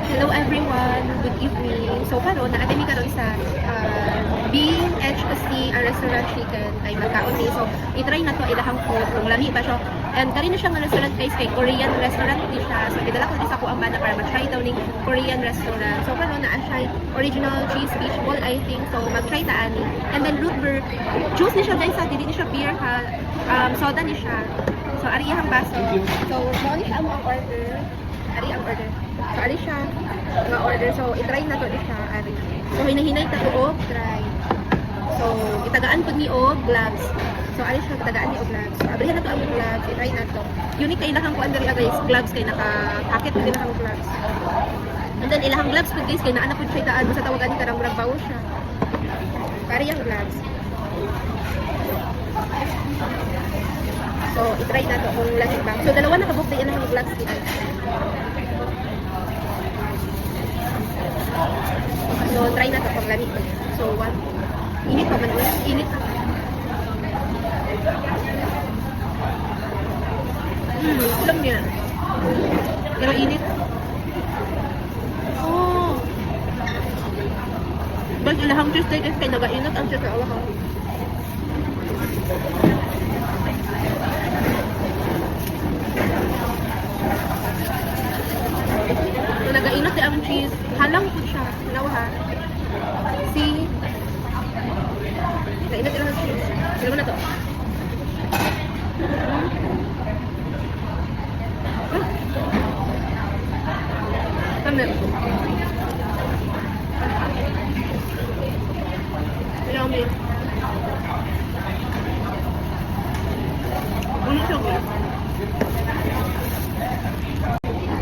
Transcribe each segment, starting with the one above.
Hello everyone, good evening. So karon na mi karon sa Being Edge kasi a restaurant chicken kay magkaon ni. So i-try na to ilahang food kung lami ba siya. And kani na siya nga restaurant guys kay Korean restaurant di siya. So gidala ko din sa ko ang bana para ma-try daw ning Korean restaurant. So karon na siya original cheese fish ball I think. So mag-try ta ani. And then root beer juice ni siya guys, dili ni siya beer ha. Soda ni siya. So ari ang baso. So mo ni siya ang order. Ari ang order. So, ari siya nga order. So, i-try na to siya. Ari. So, hinahinay ta to try. So, itagaan po ni og gloves. So, ari siya, itagaan ni og gloves. So, abrihan na to ang gloves. I-try na to. Unique kay ilahang ko under guys. Gloves kay naka-packet po ilahang gloves. And then, ilahang gloves po guys. Kay naana po siya itaan. Basta tawagan ni karang murag bawo siya. Ari ang gloves. So, i-try na to kung lasing bang. So, dalawa na kabuk na ilahang gloves dito. So, try na ito pag lamig. So, what? Init pa man ulit. Init pa. Alam niya. Pero init. Oh. Bag ilahang cheese steak kay nagainat ang cheese sa alahang. So, nagainat di ang cheese. Halang po siya. Nawa ha. See? Nagainat di lang ang cheese. Sino mo na to? Kami. Yummy. Ulit siya ko.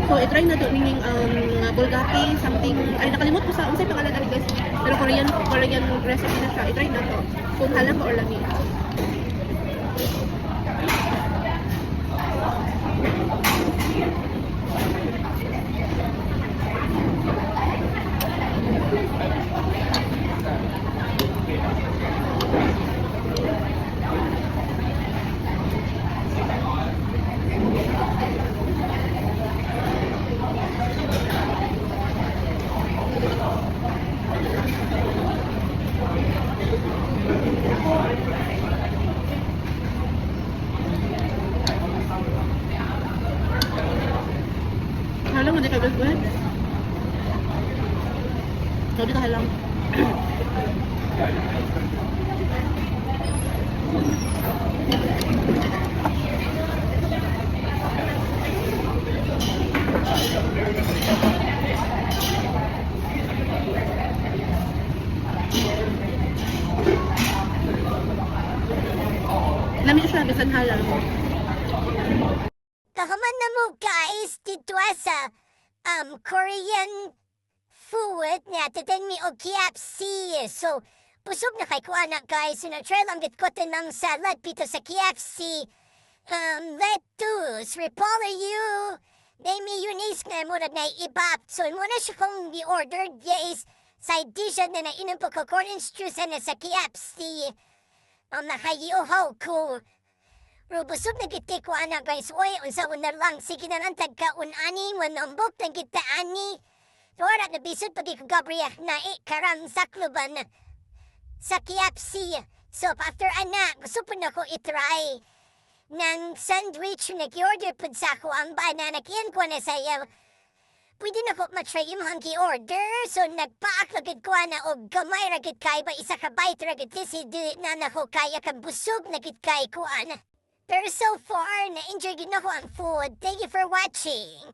So, i-try na to meaning bulgari, something, ay nakalimot ko sa, unsay pangalan ani guys, pero Korean recipe na siya, i-try na to, kung halang ba or lami. Halang hindi ka guys, good. Hindi ka halang. Lami siya, bisan halang. Kahaman na mo guys, dito sa Korean food nga tatan mi og KFC. So, busog na kay kuha na guys. Try lang dit ko ng salad pito sa KFC. Lettuce, repolyo, Demi Eunice nga murag na ibap. So, muna siya kong i-order guys. Side dish na nainom po ko corn juice na sa KFC. Nakayiuhaw ko. Pero busog na kita ko anak guys. Uy, unsa na lang. Sige na lang tagkaunani. Manambok na kita ani. Tora na bisod pagi ko Gabriel na karam sakluban sa KFC. So, after anak, gusto po na ko itry ng sandwich na ki-order po sa ako ang banana. Kiyan ko na sayo. Pwede na ko matry yung hang ki-order. So, nagpaak ko na o gamay ragit kay ba isa ka bite ragit si na nako kaya kang busog na git kay ko ana. Pero so far, na-enjoy din ako ang food. Thank you for watching.